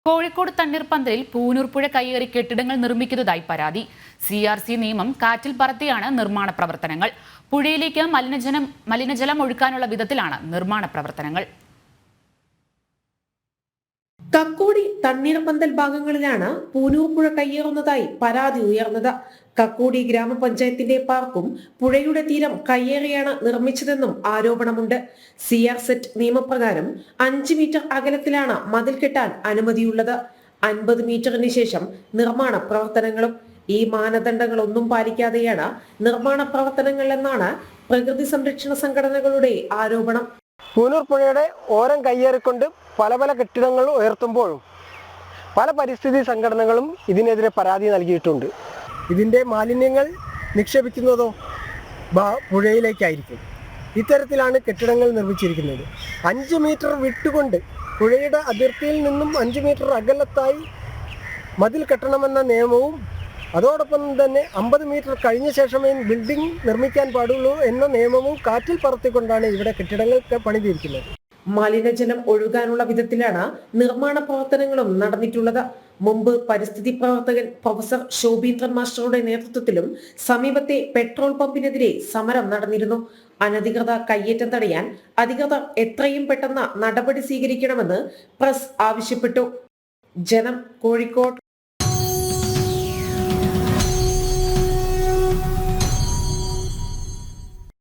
കോഴിക്കോട് തണ്ണീർപ്പന്തലിൽ പൂനൂർപ്പുഴ കയ്യേറി കെട്ടിടങ്ങൾ നിർമ്മിക്കുന്നതായി പരാതി. CRC നിയമം കാറ്റിൽ പറത്തിയാണ് നിർമ്മാണ പ്രവർത്തനങ്ങൾ. പുഴയിലേക്ക് മലിനജലം ഒഴുക്കാനുള്ള വിധത്തിലാണ് നിർമ്മാണ പ്രവർത്തനങ്ങൾ. കക്കോടി തണ്ണീർപ്പന്തൽ ഭാഗങ്ങളിലാണ് പൂനൂർപ്പുഴ കയ്യേറുന്നതായി പരാതി ഉയർന്നത്. കക്കോടി ഗ്രാമപഞ്ചായത്തിന്റെ പാർക്കും പുഴയുടെ തീരം കയ്യേറിയാണ് നിർമ്മിച്ചതെന്നും ആരോപണമുണ്ട്. CRZ നിയമപ്രകാരം 5 മീറ്റർ അകലത്തിലാണ് മതിൽ കെട്ടാൻ അനുമതിയുള്ളത്. 50 മീറ്ററിന് ശേഷം നിർമ്മാണ പ്രവർത്തനങ്ങളും. ഈ മാനദണ്ഡങ്ങളൊന്നും പാലിക്കാതെയാണ് നിർമ്മാണ പ്രവർത്തനങ്ങൾ എന്നാണ് പ്രകൃതി സംരക്ഷണ സംഘടനകളുടെ ആരോപണം. പൂനൂർ പുഴയുടെ ഓരം കയ്യേറിക്കൊണ്ട് പല കെട്ടിടങ്ങൾ ഉയർത്തുമ്പോഴും പല പരിസ്ഥിതി സംഘടനകളും ഇതിനെതിരെ പരാതി നൽകിയിട്ടുണ്ട്. ഇതിൻ്റെ മാലിന്യങ്ങൾ നിക്ഷേപിക്കുന്നതോ പുഴയിലേക്കായിരിക്കും. ഇത്തരത്തിലാണ് കെട്ടിടങ്ങൾ നിർമ്മിച്ചിരിക്കുന്നത്. 5 മീറ്റർ വിട്ടുകൊണ്ട് പുഴയുടെ അതിർത്തിയിൽ നിന്നും 5 മീറ്റർ അകലത്തായി മതിൽ കെട്ടണമെന്ന നിയമവും അതോടൊപ്പം തന്നെ 50 മീറ്റർ കഴിഞ്ഞ ശേഷമേ ബിൽഡിംഗ് നിർമ്മിക്കാൻ പാടുള്ളൂ എന്ന നിയമവും കാറ്റിൽ പറത്തിക്കൊണ്ടാണ് ഇവിടെ കെട്ടിടങ്ങൾ പണിതിരിക്കുന്നത്. മലിനജലം ഒഴുകാനുള്ള വിധത്തിലാണ് നിർമ്മാണ പ്രവർത്തനങ്ങളും നടന്നിട്ടുള്ളത്. മുമ്പ് പരിസ്ഥിതി പ്രവർത്തകൻ പ്രൊഫസർ ശോഭീന്ദ്രൻ മാസ്റ്ററുടെ നേതൃത്വത്തിലും സമീപത്തെ പെട്രോൾ പമ്പിനെതിരെ സമരം നടന്നിരുന്നു. അനധികൃത കയ്യേറ്റം തടയാൻ അധികൃതർ എത്രയും പെട്ടെന്ന് നടപടി സ്വീകരിക്കണമെന്ന് പ്രസ് ആവശ്യപ്പെട്ടു. ജനം, കോഴിക്കോട്.